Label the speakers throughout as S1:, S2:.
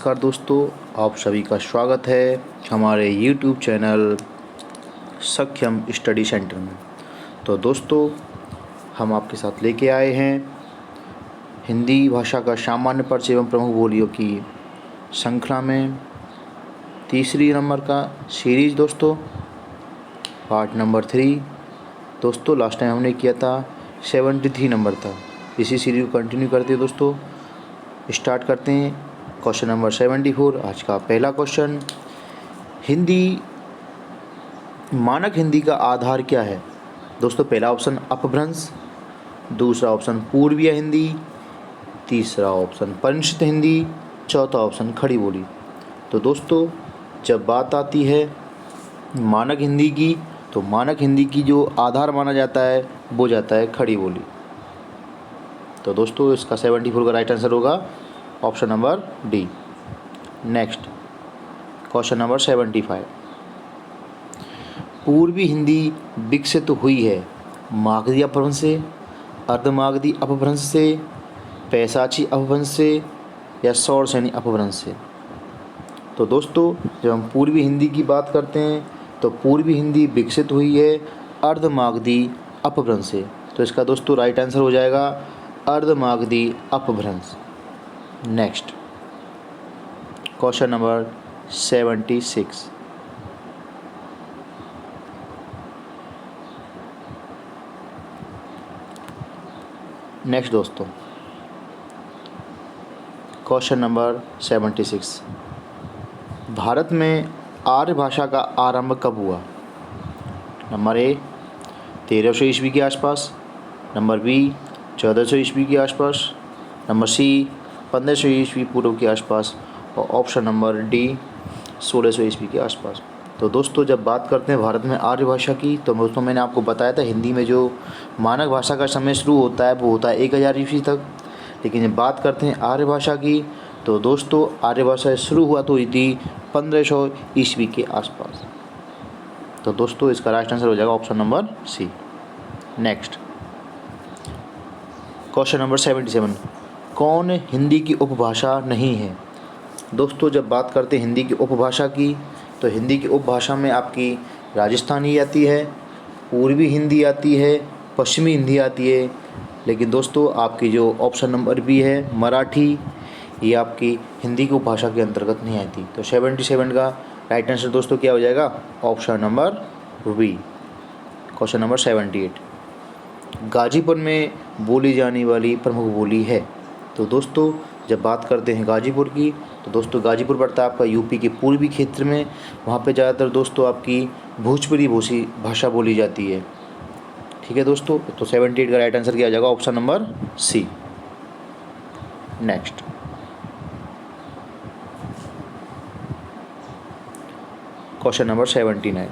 S1: नमस्कार दोस्तों, आप सभी का स्वागत है हमारे YouTube चैनल सक्षम स्टडी सेंटर में। तो दोस्तों, हम आपके साथ लेके आए हैं हिंदी भाषा का सामान्य परिचय एवं प्रमुख बोलियों की श्रृंखला में तीसरी नंबर का सीरीज़ दोस्तों, पार्ट नंबर 3। दोस्तों लास्ट टाइम हमने किया था 73 नंबर था। इसी सीरीज़ को कंटिन्यू करते हैं दोस्तों। स्टार्ट करते हैं क्वेश्चन नंबर 74। आज का पहला क्वेश्चन, मानक हिंदी का आधार क्या है? दोस्तों पहला ऑप्शन अपभ्रंश, दूसरा ऑप्शन पूर्वीय हिंदी, तीसरा ऑप्शन परिष्कृत हिंदी, चौथा ऑप्शन खड़ी बोली। तो दोस्तों जब बात आती है मानक हिंदी की, तो मानक हिंदी की जो आधार माना जाता है वो जाता है खड़ी बोली। तो दोस्तों इसका 74 का राइट आंसर होगा option number D. Next question number 75, पूर्वी हिंदी विकसित हुई है मागधी अपभ्रंश से, अर्धमागधी अपभ्रंश से, पैशाची अपभ्रंश से या सौरसेनी अपभ्रंश से? तो दोस्तों जब हम पूर्वी हिंदी की बात करते हैं तो पूर्वी हिंदी विकसित हुई है अर्धमागधी अपभ्रंश से। तो इसका दोस्तों राइट आंसर हो जाएगा अर्धमागधी अपभ्रंश। नेक्स्ट क्वेश्चन नंबर 76, नेक्स्ट दोस्तों क्वेश्चन नंबर 76, भारत में आर्य भाषा का आरंभ कब हुआ? नंबर ए 1300 ईस्वी के आसपास, नंबर बी 1400 ईस्वी के आसपास, नंबर सी 1500 ईस्वी पूर्व के आसपास और ऑप्शन नंबर डी 1600 ईस्वी के आसपास। तो दोस्तों जब बात करते हैं भारत में आर्य भाषा की, तो दोस्तों मैंने आपको बताया था हिंदी में जो मानक भाषा का समय शुरू होता है वो होता है 1000 ईस्वी तक। लेकिन जब बात करते हैं आर्य भाषा की, तो दोस्तों आर्य भाषा शुरू हुआ तो हुई थी 1500 ईस्वी के आसपास। तो दोस्तों इसका राइट आंसर हो जाएगा option number C. Next question number 77, कौन हिंदी की उपभाषा नहीं है? दोस्तों जब बात करते हैं हिंदी की उपभाषा की, तो हिंदी की उपभाषा में आपकी राजस्थानी आती है, पूर्वी हिंदी आती है, पश्चिमी हिंदी आती है। लेकिन दोस्तों आपकी जो ऑप्शन नंबर बी है मराठी, ये आपकी हिंदी की उपभाषा के अंतर्गत नहीं आती। तो 77 का राइट आंसर दोस्तों क्या हो जाएगा? Option number B. Question number 78, Ghazipur में बोली जाने वाली प्रमुख बोली है? तो दोस्तों जब बात करते हैं गाजीपुर की, तो दोस्तों गाजीपुर पड़ता है आपका यूपी के पूर्वी क्षेत्र में। वहाँ पे ज़्यादातर दोस्तों आपकी भोजपुरी भाषा बोली जाती है। ठीक है दोस्तों, तो 78 का राइट आंसर क्या आ जाएगा? Option number C. Next question number 79,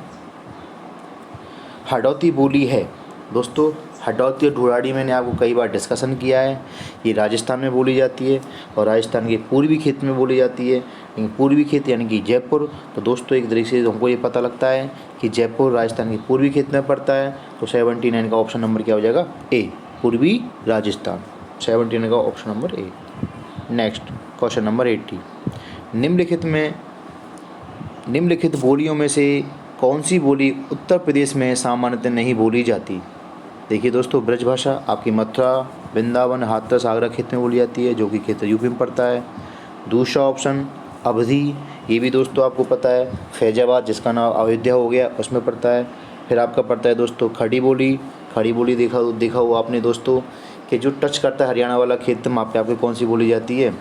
S1: Hadoti बोली है? दोस्तों हडौती और ढूढ़ाड़ी मैंने आपको कई बार डिस्कशन किया है। ये राजस्थान में बोली जाती है और राजस्थान के पूर्वी क्षेत्र में बोली जाती है। लेकिन पूर्वी क्षेत्र यानी कि जयपुर, तो दोस्तों एक तरीके से हमको ये पता लगता है कि जयपुर राजस्थान के पूर्वी क्षेत्र में पड़ता है। तो 79 का ऑप्शन नंबर क्या हो जाएगा? ए, पूर्वी राजस्थान। 79 का option number A. Next question number 80, निम्नलिखित बोलियों में से कौन सी बोली उत्तर प्रदेश में सामान्यतः नहीं बोली जाती? देखिए दोस्तों ब्रजभाषा आपकी मथुरा, वृंदावन, हाथरस, आगरा क्षेत्र में बोली जाती है, जो कि क्षेत्र यूपी में पड़ता है। दूसरा ऑप्शन अवधी, ये भी दोस्तों आपको पता है। फैजाबाद जिसका नाम अयोध्या हो गया उसमें पड़ता है। फिर आपका पड़ता है दोस्तों खड़ी बोली देखा हुआ आपने दोस्तों कि जो टच करता है हरियाणा वाला क्षेत्र, वहाँ पे आपको कौन सी बोली जाती है?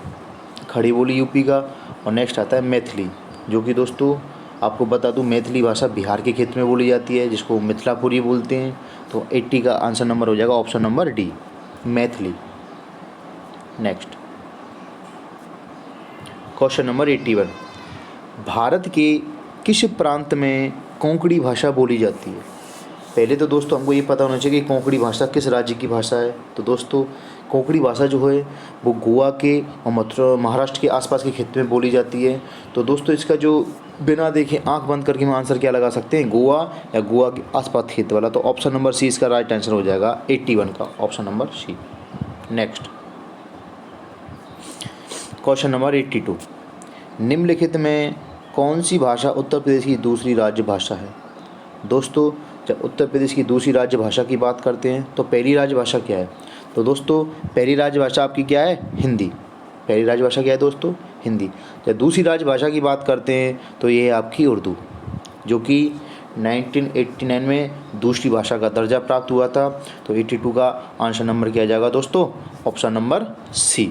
S1: खड़ी बोली यूपी का। और नेक्स्ट आता है मैथिली, जो कि दोस्तों आपको बता दूं मैथिली भाषा बिहार के क्षेत्र में बोली जाती है, जिसको मिथिलापुरी बोलते हैं। तो 80 का आंसर नंबर हो जाएगा option number D, Maithili. Next question number 81, Bharat के किस प्रांत में कोंकणी भाषा बोली जाती है? पहले तो दोस्तों हमको ये पता होना चाहिए कि कोंकणी भाषा किस राज्य की भाषा है। तो दोस्तों कोंकणी भाषा जो है वो गोवा के और महाराष्ट्र के आसपास के क्षेत्र में बोली जाती है। तो दोस्तों इसका जो बिना देखे आंख बंद करके हम आंसर क्या लगा सकते हैं? गोवा या गोवा के आसपास क्षेत्र वाला। तो ऑप्शन नंबर सी इसका राइट आंसर हो जाएगा 81 का, option number C. Next question number 82, निम्नलिखित में कौन सी भाषा उत्तर प्रदेश की दूसरी राज्य भाषा है? दोस्तों, जब उत्तर प्रदेश की दूसरी राज्य भाषा की बात करते हैं तो पहली राज्य भाषा क्या है? तो दोस्तों, पहली राज्य भाषा आपकी क्या है? हिंदी। पहली राज्य भाषा क्या है दोस्तों? हिंदी। जब दूसरी राज्य भाषा की बात करते हैं तो ये है आपकी उर्दू, जो कि 1989 में दूसरी भाषा का दर्जा प्राप्त हुआ था। तो 82 का आंसर नंबर क्या आ जाएगा दोस्तों? Option number C.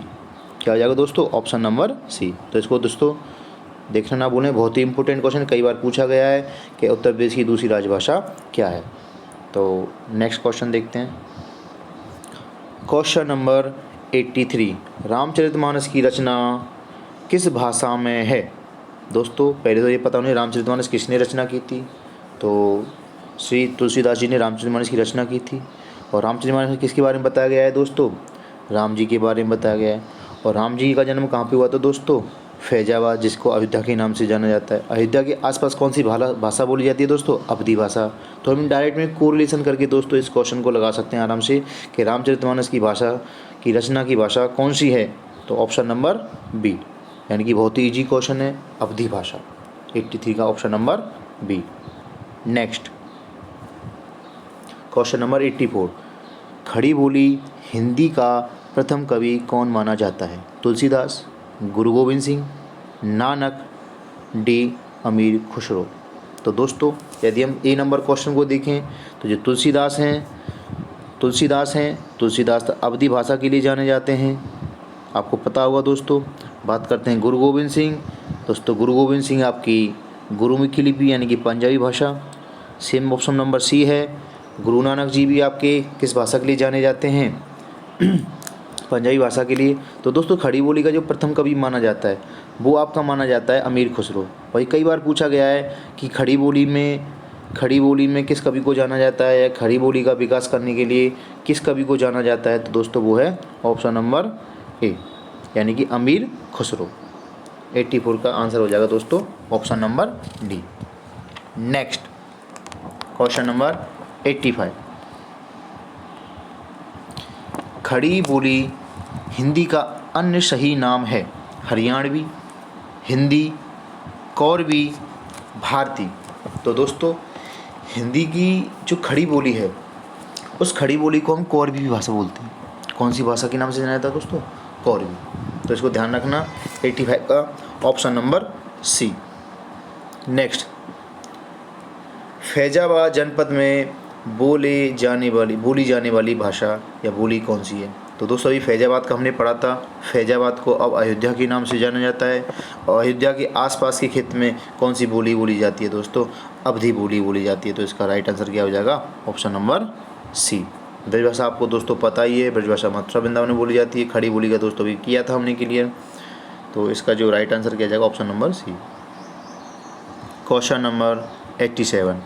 S1: क्या हो जाएगा दोस्तों? Option number C. तो इसको दोस्तों देखना ना भूलें, बहुत ही इंपॉर्टेंट क्वेश्चन, कई बार पूछा गया है कि उत्तर प्रदेश की दूसरी राजभाषा क्या है। तो नेक्स्ट क्वेश्चन देखते हैं। क्वेश्चन नंबर 83, रामचरितमानस की रचना किस भाषा में है? दोस्तों, पहले तो ये पता होना रामचरितमानस किसने रचना की थी। तो श्री तुलसीदास जी ने रामचरितमानस की रचना की थी। और रामचरितमानस में किसके बारे में बताया गया है दोस्तों? राम जी के बारे में बताया गया है। और राम जी का जन्म कहाँ पे हुआ था दोस्तों? फैजाबाद, जिसको अयोध्या के नाम से जाना जाता है। अयोध्या के आसपास कौन सी भाषा बोली जाती है दोस्तों? अवधी भाषा। तो हम डायरेक्ट में कोरिलेशन करके दोस्तों इस क्वेश्चन को लगा सकते हैं आराम से कि रामचरितमानस की भाषा की रचना की भाषा कौन सी है? तो ऑप्शन नंबर बी, यानी कि बहुत ही ईजी क्वेश्चन है, अवधी भाषा। 83 का option number B. Next question number 84, Khari बोली हिंदी का प्रथम कवि कौन माना जाता है? तुलसीदास, गुरु गोविंद सिंह, नानक, डी अमीर खुसरो। तो दोस्तों, यदि हम ए नंबर क्वेश्चन को देखें तो जो तुलसीदास तो अवधी भाषा के लिए जाने जाते हैं, आपको पता होगा दोस्तों। बात करते हैं गुरु गोविंद सिंह। दोस्तों, गुरु गोविंद सिंह आपकी गुरुमुखी लिपि यानी कि पंजाबी भाषा। सेम ऑप्शन नंबर सी है। गुरु नानक जी भी आपके किस भाषा के लिए जाने जाते हैं? पंजाबी भाषा के लिए। तो दोस्तों, खड़ी बोली का जो प्रथम कवि माना जाता है वो आपका माना जाता है अमीर खुसरो। वही कई बार पूछा गया है कि खड़ी बोली में किस कवि को जाना जाता है, या खड़ी बोली का विकास करने के लिए किस कवि को जाना जाता है? तो दोस्तों वो है ऑप्शन नंबर ए, यानी कि अमीर खुसरो। 84 का आंसर हो जाएगा दोस्तों option number D. Next question number 85, खड़ी बोली हिंदी का अन्य सही नाम है? हरियाणवी, हिंदी, कौरवी, भारती। तो दोस्तों, हिंदी की जो खड़ी बोली है उस खड़ी बोली को हम कौरवी भाषा बोलते हैं। कौन सी भाषा के नाम से जाना जाता है दोस्तों? कौरवी। तो इसको ध्यान रखना, 85 का option number C. Next, Faizabad जनपद में बोली जाने वाली भाषा या बोली कौन सी है? तो दोस्तों, अभी फैजाबाद का हमने पढ़ा था। फैजाबाद को अब अयोध्या के नाम से जाना जाता है। और अयोध्या के आसपास के क्षेत्र में कौन सी बोली बोली जाती है दोस्तों? अवधी बोली बोली जाती है। तो इसका राइट आंसर क्या हो जाएगा? ऑप्शन नंबर सी। ब्रजभाषा आपको दोस्तों पता ही है, ब्रजभाषा मथुरा वृंदावन में बोली जाती है। खड़ी बोली का दोस्तों भी किया था हमने क्लियर। तो इसका जो राइट आंसर क्या जाएगा? Option number C. Question number 87,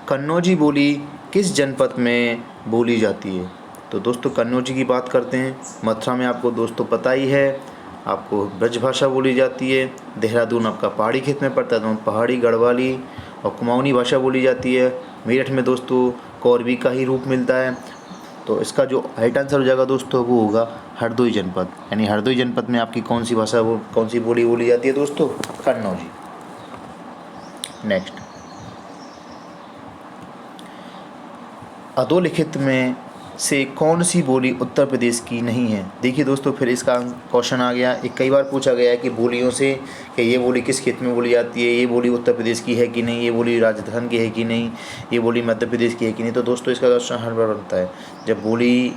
S1: Kannauji बोली किस जनपद में बोली जाती है? तो दोस्तों, कन्नौजी की बात करते हैं। मथुरा में आपको दोस्तों पता ही है, आपको ब्रजभाषा बोली जाती है। देहरादून आपका पहाड़ी क्षेत्र में पड़ता है तो पहाड़ी, गढ़वाली और कुमाऊनी भाषा बोली जाती है। मेरठ में दोस्तों कौरवी का ही रूप मिलता है। तो इसका जो राइट आंसर हो जाएगा दोस्तों वो होगा हरदोई जनपद, यानी हरदोई जनपद में आपकी कौन सी भाषा कौन सी बोली बोली जाती है दोस्तों? कन्नौजी। नेक्स्ट, अधोलिखित में से कौन सी बोली उत्तर प्रदेश की नहीं है? देखिए दोस्तों, फिर इसका क्वेश्चन आ गया। एक कई बार पूछा गया है कि बोलियों से कि ये बोली किस क्षेत्र में बोली जाती है, ये बोली उत्तर प्रदेश की है कि नहीं, ये बोली राजस्थान की है कि नहीं, ये बोली मध्य प्रदेश की है कि नहीं। तो दोस्तों, इसका क्वेश्चन हर बार बनता है जब बोली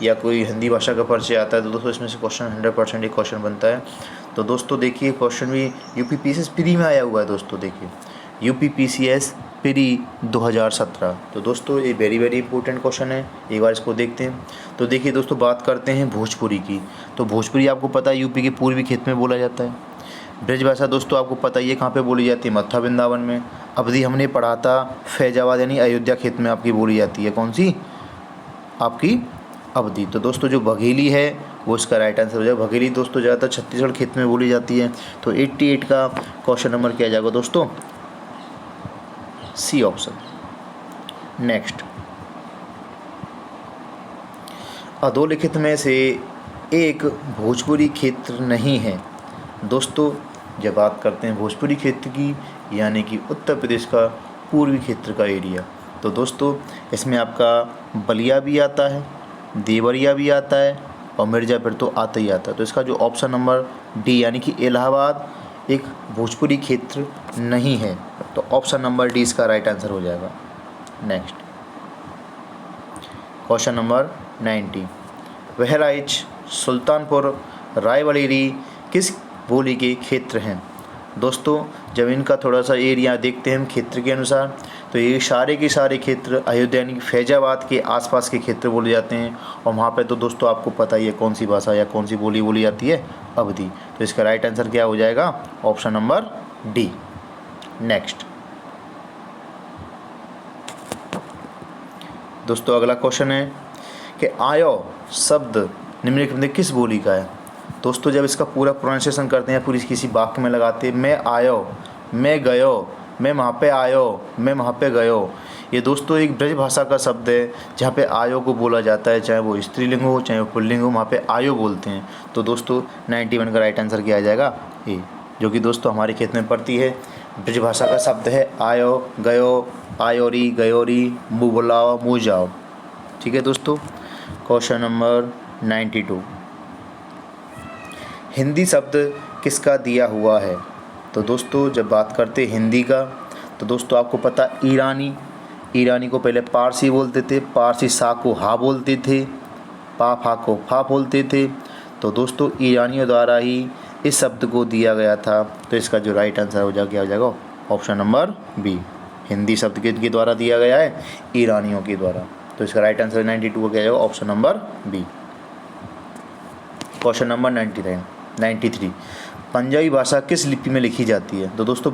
S1: या कोई हिंदी भाषा का परिचय आता है। तो दोस्तों, इसमें से क्वेश्चन 100% एक क्वेश्चन बनता है। तो दोस्तों देखिए, क्वेश्चन भी UPPCS प्री में आया हुआ है दोस्तों। देखिए UPPCS प्री 2017। तो दोस्तों, ये वेरी इंपॉर्टेंट क्वेश्चन है, एक बार इसको देखते हैं। तो देखिए दोस्तों, बात करते हैं भोजपुरी की। तो भोजपुरी आपको पता है यूपी के पूर्वी क्षेत्र में बोला जाता है। ब्रजभाषा दोस्तों आपको पता ही है कहाँ पे बोली जाती है? मथुरा वृंदावन में। अवधी हमने पढ़ा था फैजाबाद यानी अयोध्या क्षेत्र में आपकी बोली जाती है। कौन सी? आपकी अवधी। तो दोस्तों, जो बघेली है वो इसका राइट आंसर हो जाएगा। बघेली दोस्तों ज़्यादातर छत्तीसगढ़ क्षेत्र में बोली जाती है। तो 88 का क्वेश्चन नंबर क्या जाएगा दोस्तों? C option. नेक्स्ट, अधोलिखित में से एक भोजपुरी क्षेत्र नहीं है। दोस्तों जब बात करते हैं भोजपुरी क्षेत्र की, यानी कि उत्तर प्रदेश का पूर्वी क्षेत्र का एरिया, तो दोस्तों इसमें आपका बलिया भी आता है, देवरिया भी आता है और मिर्ज़ापुर तो आता ही आता है। तो इसका जो ऑप्शन नंबर डी यानी कि इलाहाबाद एक भोजपुरी क्षेत्र नहीं है, तो ऑप्शन नंबर डी इसका राइट आंसर हो जाएगा। Next question number 90, Bahraich, Sultanpur, Raebareli किस बोली के क्षेत्र हैं? दोस्तों जब इनका थोड़ा सा एरिया देखते हैं हम क्षेत्र के अनुसार, तो ये सारे के सारे क्षेत्र अयोध्या यानी कि फैजाबाद के आसपास के क्षेत्र बोले जाते हैं। और वहाँ पे तो दोस्तों आपको पता ही है कौन सी भाषा या कौन सी बोली बोली जाती है, अवधी। तो इसका राइट आंसर क्या हो जाएगा? Option number D. नेक्स्ट दोस्तों अगला क्वेश्चन है कि आयो शब्द निम्नलिखित में किस बोली का है? दोस्तों जब इसका पूरा प्रोनाउंसिएशन करते हैं, पूरी किसी वाक्य में लगाते हैं, मैं आयो, मैं गयो, मैं वहाँ पे आयो, मैं वहाँ पे गयो, ये दोस्तों एक ब्रज भाषा का शब्द है जहाँ पे आयो को बोला जाता है, चाहे वो स्त्रीलिंग हो चाहे वो पुल्लिंग हो, वहाँ पे आयो बोलते हैं। तो दोस्तों 91 का राइट आंसर क्या आ जाएगा? ए, जो कि दोस्तों हमारे क्षेत्र में पड़ती है, ब्रज भाषा का शब्द है आयो, गयो, आयोरी, गयोरी, मुँह बुलाओ, मुँह जाओ। ठीक है दोस्तों। क्वेश्चन नंबर 92, हिंदी शब्द किसका दिया हुआ है? तो दोस्तों जब बात करते हैं हिंदी का, तो दोस्तों आपको पता ईरानी को पहले पारसी बोलते थे, पारसी सा को हा बोलते थे, पा फा को फा बोलते थे। तो दोस्तों ईरानियों द्वारा ही इस शब्द को दिया गया था। तो इसका जो राइट आंसर हो जाएगा क्या हो जाएगा? Option number B. हिंदी शब्द किसके द्वारा दिया गया है? ईरानियों के द्वारा। तो इसका राइट आंसर 92 का क्या जाएगा? Option number B. Question number 93, Punjabi भाषा किस लिपि में लिखी जाती है? तो दोस्तों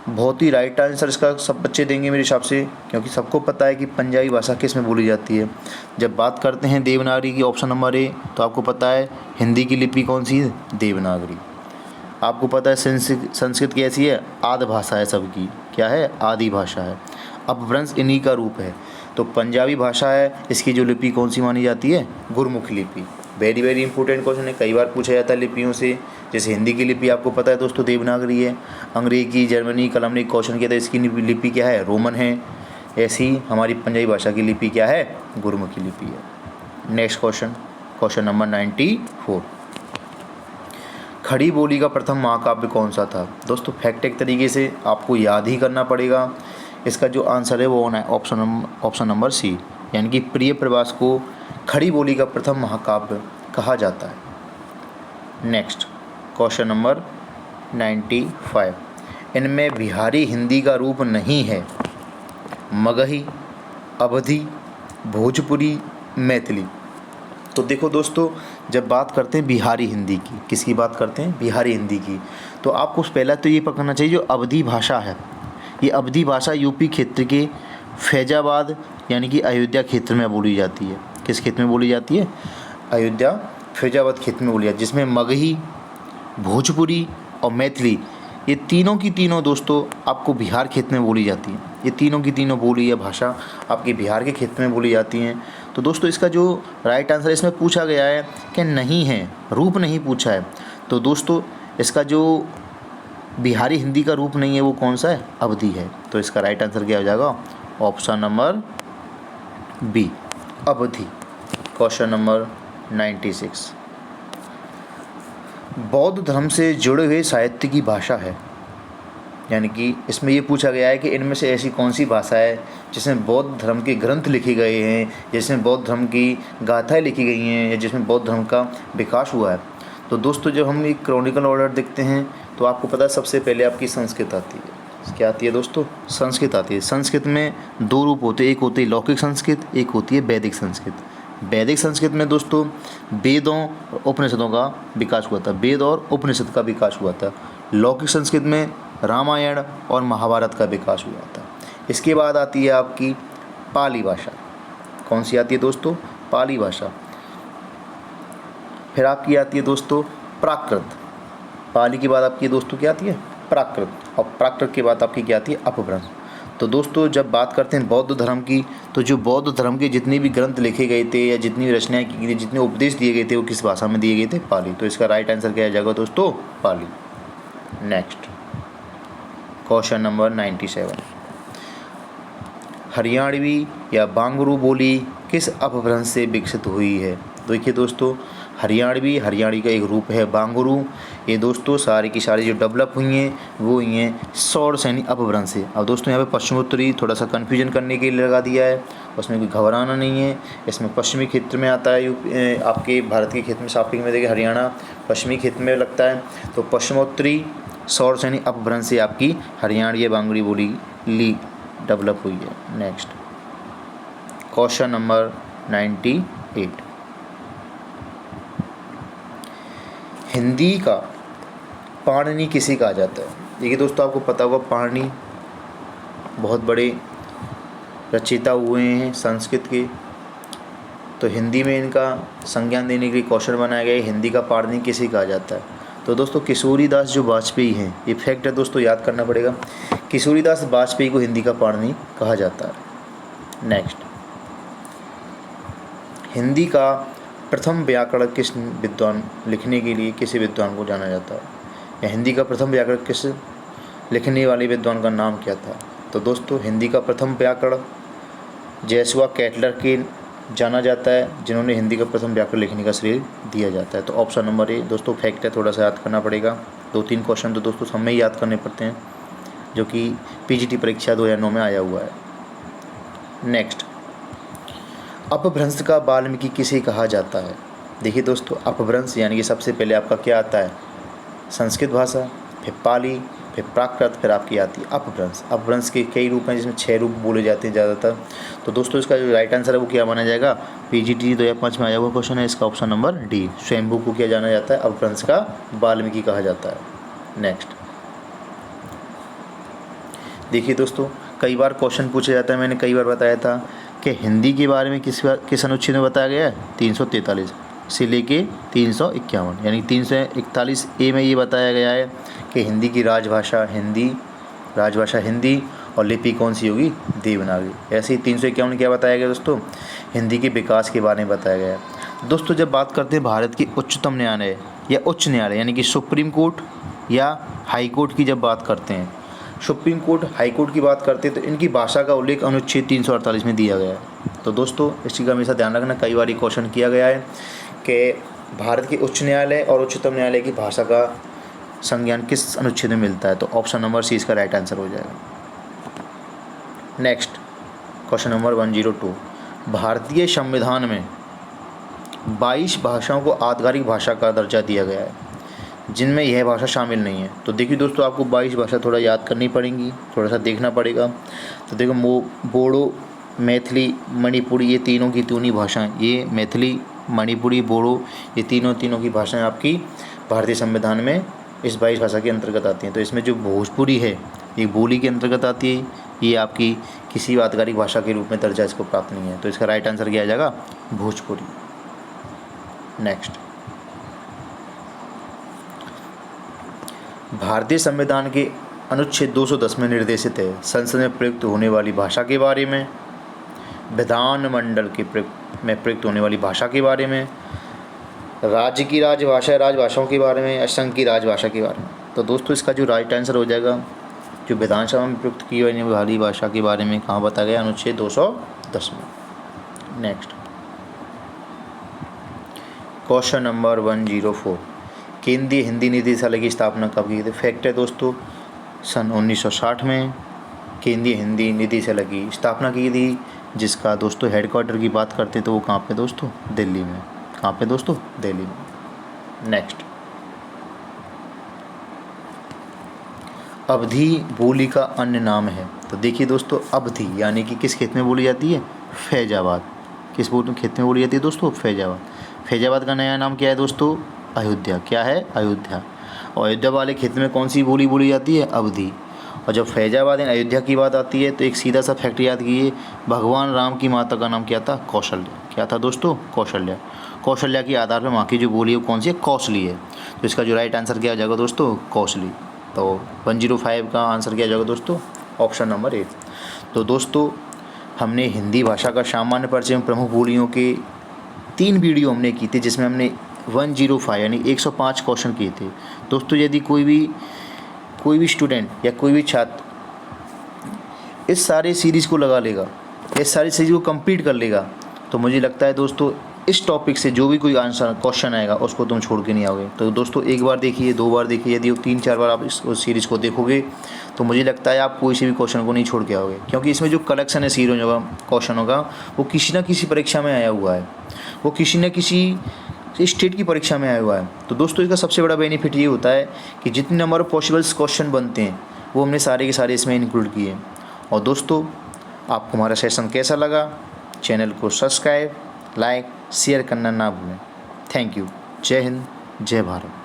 S1: बहुत ही राइट आंसर इसका सब बच्चे देंगे मेरे हिसाब से, क्योंकि सबको पता है कि पंजाबी भाषा किस में बोली जाती है। जब बात करते हैं देवनागरी की, ऑप्शन नंबर ए, तो आपको पता है हिंदी की लिपि कौन सी है? देवनागरी। आपको पता है संस्कृत कैसी है? आदि भाषा है सबकी, क्या है? आदि भाषा है, अपभ्रंश इन्हीं का रूप है। तो पंजाबी भाषा है, इसकी जो लिपि कौन सी मानी जाती है? गुरमुखी लिपि। वेरी वेरी इंपॉर्टेंट क्वेश्चन है, कई बार पूछा जाता है लिपियों से। जैसे हिंदी की लिपि आपको पता है दोस्तों देवनागरी है, अंग्रेजी, जर्मनी, कलम ने क्वेश्चन किया था इसकी लिपि क्या है? रोमन है। ऐसी हमारी पंजाबी भाषा की लिपि क्या है? गुरमुखी लिपि है। नेक्स्ट क्वेश्चन नंबर 94, खड़ी बोली का प्रथम महाकाव्य कौन सा था? दोस्तों फैक्ट तरीके से आपको याद ही करना पड़ेगा। इसका जो आंसर है वो होना है ऑप्शन नंबर सी, यानी कि प्रिय प्रवास को खड़ी बोली का प्रथम महाकाव्य कहा जाता है। नेक्स्ट क्वेश्चन नंबर 95, इनमें बिहारी हिंदी का रूप नहीं है? मगही, अवधी, भोजपुरी, मैथिली। तो देखो दोस्तों जब बात करते हैं बिहारी हिंदी की, किसकी बात करते हैं? बिहारी हिंदी की। तो आपको पहला तो ये पकड़ना चाहिए जो अवधी भाषा है, ये अवधी भाषा यूपी क्षेत्र के फैजाबाद यानी कि अयोध्या क्षेत्र में बोली जाती है। किस क्षेत्र में बोली जाती है? अयोध्या फैजाबाद क्षेत्र में बोली जाती है, जिसमें मगही, भोजपुरी और मैथिली ये तीनों की तीनों दोस्तों आपको बिहार क्षेत्र में बोली जाती हैं। ये तीनों की तीनों बोली या भाषा आपके बिहार के क्षेत्र में बोली जाती हैं। तो दोस्तों इसका जो राइट आंसर इसमें पूछा गया है कि नहीं है, रूप नहीं पूछा है। तो दोस्तों इसका जो बिहारी हिंदी का रूप नहीं है वो कौन सा है? अवधी है। तो इसका राइट आंसर क्या हो जाएगा? ऑप्शन नंबर बी, अवधी। क्वेश्चन नंबर 96, बौद्ध धर्म से जुड़े हुए साहित्य की भाषा है, यानी कि इसमें ये पूछा गया है कि इनमें से ऐसी कौन सी भाषा है जिसमें बौद्ध धर्म के ग्रंथ लिखे गए हैं, जिसमें बौद्ध धर्म की गाथाएँ लिखी गई हैं, या जिसमें बौद्ध धर्म का विकास हुआ है। तो दोस्तों जब हम एक क्रॉनिकल ऑर्डर देखते हैं तो आपको पता है सबसे पहले आपकी संस्कृत आती है। क्या आती है दोस्तों? संस्कृत आती है। संस्कृत में दो रूप होते हैं, एक होती है लौकिक संस्कृत, एक होती है वैदिक संस्कृत। वैदिक संस्कृत में दोस्तों वेदों और उपनिषदों का विकास हुआ था, वेद और उपनिषद का विकास हुआ था। लौकिक संस्कृत में रामायण और महाभारत का विकास हुआ था। इसके बाद आती है आपकी पाली भाषा। कौन सी आती है दोस्तों? पाली भाषा। फिर आपकी आती है दोस्तों प्राकृत। पाली के बाद आपकी दोस्तों क्या आती है? प्राकृत। और प्राकृत के बाद आपकी क्या आती है? अपभ्रंश। तो दोस्तों जब बात करते हैं बौद्ध धर्म की, तो जो बौद्ध धर्म के जितने भी ग्रंथ लिखे गए थे या जितनी भी रचनाएं की गई थी, जितने उपदेश दिए गए थे, वो किस भाषा में दिए गए थे? पाली। तो इसका राइट आंसर क्या आ जाएगा दोस्तों? पाली। नेक्स्ट क्वेश्चन नंबर 97, हरियाणवी या बांगरू बोली किस अपभ्रंश से विकसित हुई है? देखिए दोस्तों, हरियाणवी का एक रूप है बांगरू। ये दोस्तों सारी की सारी जो डेवलप हुई हैं वो हुई हैं सौर सैनिक अपभ्रंश से। अब दोस्तों यहाँ पे पश्चिमोत्तरी थोड़ा सा कन्फ्यूजन करने के लिए लगा दिया है, उसमें कोई घबराना नहीं है। इसमें पश्चिमी क्षेत्र में आता है, आपके भारत के क्षेत्र में सापिंग में देखिए हरियाणा पश्चिमी क्षेत्र में लगता है। तो पश्चिमोत्तरी सौर सैनिक अपभ्रंश से आपकी हरियाणवी बांगड़ी बोली डेवलप हुई है। नेक्स्ट क्वेश्चन नंबर 98, हिंदी का पाणिनि किसे कहा जाता है? देखिए दोस्तों, आपको पता होगा पाणिनि बहुत बड़े रचयिता हुए हैं संस्कृत के। तो हिंदी में इनका संज्ञान देने के लिए क्वेश्चन बनाया गया है, हिंदी का पाणिनि किसे कहा जाता है? तो दोस्तों किशोरीदास जो वाजपेयी हैं, ये फैक्ट है दोस्तों, याद करना पड़ेगा। किशोरीदास वाजपेयी को हिंदी का पाणिनि कहा जाता है। नेक्स्ट, हिंदी का प्रथम व्याकरण किस विद्वान लिखने के लिए किसी विद्वान को जाना जाता है? या हिंदी का प्रथम व्याकरण किस लिखने वाले विद्वान का नाम क्या था? तो दोस्तों हिंदी का प्रथम व्याकरण जयसुआ कैटलर के जाना जाता है, जिन्होंने हिंदी का प्रथम व्याकरण लिखने का श्रेय दिया जाता है। तो ऑप्शन नंबर ए दोस्तों फैक्ट है, थोड़ा सा याद करना पड़ेगा। 2-3 क्वेश्चन तो दोस्तों हमें ही याद करने पड़ते हैं, जो कि पीजीटी परीक्षा 2009 में आया हुआ है। नेक्स्ट, अपभ्रंश का वाल्मीकि किसे कहा जाता है? देखिए दोस्तों, अपभ्रंश यानी कि सबसे पहले आपका क्या आता है? संस्कृत भाषा, फिर पाली, फिर प्राकृत, फिर आपकी आती है अपभ्रंश। अपभ्रंश के कई रूप हैं, जिसमें 6 रूप बोले जाते हैं ज़्यादातर। तो दोस्तों इसका जो राइट आंसर है वो क्या माना जाएगा? पीजीटी 2005 में आया हुआ क्वेश्चन है, इसका ऑप्शन नंबर डी, स्वयंभू को क्या जाना जाता है? अपभ्रंश का वाल्मीकि कहा जाता है। नेक्स्ट, देखिए दोस्तों, कई बार क्वेश्चन पूछा जाता है, मैंने कई बार बताया था कि हिंदी के बारे में किस अनुच्छेद में बताया गया है? 343 से लेके 351, यानी 341 ए में ये बताया गया है कि हिंदी की राजभाषा हिंदी और लिपि कौन सी होगी? देवनागरी। ऐसे ही 351 क्या बताया गया दोस्तों? हिंदी के विकास के बारे में बताया गया है। दोस्तों जब बात करते हैं भारत की उच्चतम न्यायालय या उच्च न्यायालय यानी कि सुप्रीम कोर्ट या हाई कोर्ट की जब बात करते हैं, सुप्रीम कोर्ट हाई कोर्ट की बात करते हैं, तो इनकी भाषा का उल्लेख अनुच्छेद 348 में दिया गया है। तो दोस्तों इस चीज़ का हमेशा ध्यान रखना, कई बार ये क्वेश्चन किया गया है कि भारत के उच्च न्यायालय और उच्चतम न्यायालय की भाषा का संज्ञान किस अनुच्छेद में मिलता है? तो ऑप्शन नंबर सी इसका राइट आंसर हो जाएगा। नेक्स्ट क्वेश्चन नंबर 102, भारतीय संविधान में 22 भाषाओं को आधिकारिक भाषा का दर्जा दिया गया है, जिनमें यह भाषा शामिल नहीं है। तो देखिए दोस्तों, आपको 22 भाषा थोड़ा याद करनी पड़ेंगी, थोड़ा सा देखना पड़ेगा। तो देखो बोडो, मैथिली, मणिपुरी, ये तीनों की तीनों भाषाएं, ये मैथिली, मणिपुरी, बोडो, ये तीनों की भाषाएं आपकी भारतीय संविधान में इस 22 भाषा के अंतर्गत आती हैं। तो इसमें जो भोजपुरी है ये बोली के अंतर्गत आती है, ये आपकी किसी आधिकारिक भाषा के रूप में दर्जा इसको प्राप्त नहीं है। तो इसका राइट आंसर क्या आ जाएगा? भोजपुरी। नेक्स्ट, भारतीय संविधान के अनुच्छेद 210 में निर्देशित है संसद में प्रयुक्त होने वाली भाषा के बारे में, विधानमंडल के में प्रयुक्त होने वाली भाषा के बारे में, राज्य की राजभाषाओं के बारे में, असंघ की राजभाषा के बारे में। तो दोस्तों इसका जो राइट आंसर हो जाएगा, जो विधानसभा में प्रयुक्त की जाने वाली भाषा के बारे में कहाँ बताया गया? अनुच्छेद 210 में। नेक्स्ट क्वेश्चन नंबर 104, केंद्रीय हिंदी निदेशालय की स्थापना कब की थी? फैक्ट है दोस्तों, सन 1960 में केंद्रीय हिंदी निदेशालय की स्थापना की थी, जिसका दोस्तों हेडक्वार्टर की बात करते हैं तो वो कहाँ पे दोस्तों? दिल्ली में। कहाँ पे दोस्तों? दिल्ली में। नेक्स्ट, अवधी बोली का अन्य नाम है। तो देखिए दोस्तों, अवधी यानी कि किस क्षेत्र में बोली जाती है? फैजाबाद। किस क्षेत्र में बोली जाती है दोस्तों? फैजाबाद। फैजाबाद का नया नाम क्या है दोस्तों? अयोध्या। क्या है? अयोध्या। और अयोध्या वाले क्षेत्र में कौन सी बोली बोली जाती है? अवधी। और जब फैजाबाद यानी अयोध्या की बात आती है तो एक सीधा सा फैक्ट याद कीजिए, भगवान राम की माता का नाम क्या था? कौशल्या। क्या था दोस्तों? कौशल्या। कौशल्या के आधार पर माँ की जो बोली है वो कौन सी है? कौशली है। तो इसका जो राइट आंसर क्या आ जाएगा दोस्तों? कौशली। तो 105 का आंसर क्या आ जाएगा दोस्तों? Option number A. तो दोस्तों हमने हिंदी भाषा का सामान्य परिचय में प्रमुख बोलियों के 3 वीडियो हमने की थी, जिसमें हमने 105 यानी 105 क्वेश्चन किए थे। दोस्तों यदि कोई भी स्टूडेंट या कोई भी छात्र इस सारे सीरीज़ को लगा लेगा, इस सारी सीरीज़ को कंप्लीट कर लेगा, तो मुझे लगता है दोस्तों इस टॉपिक से जो भी कोई आंसर क्वेश्चन आएगा उसको तुम छोड़ के नहीं आओगे। तो दोस्तों एक बार देखिए, 2 बार देखिए, यदि 3-4 बार आप उस सीरीज़ को देखोगे तो मुझे लगता है आप कोई से भी क्वेश्चन को नहीं छोड़ के आओगे, क्योंकि इसमें जो कलेक्शन है सीरीज़ों का क्वेश्चनों का, वो किसी न किसी परीक्षा में आया हुआ है, वो किसी न किसी स्टेट की परीक्षा में आया हुआ है। तो दोस्तों इसका सबसे बड़ा बेनिफिट ये होता है कि जितने नंबर ऑफ पॉसिबल्स क्वेश्चन बनते हैं वो हमने सारे के सारे इसमें इंक्लूड किए। और दोस्तों आपको हमारा सेशन कैसा लगा, चैनल को सब्सक्राइब, लाइक, शेयर करना ना भूलें। Thank you. जय हिंद, जय भारत।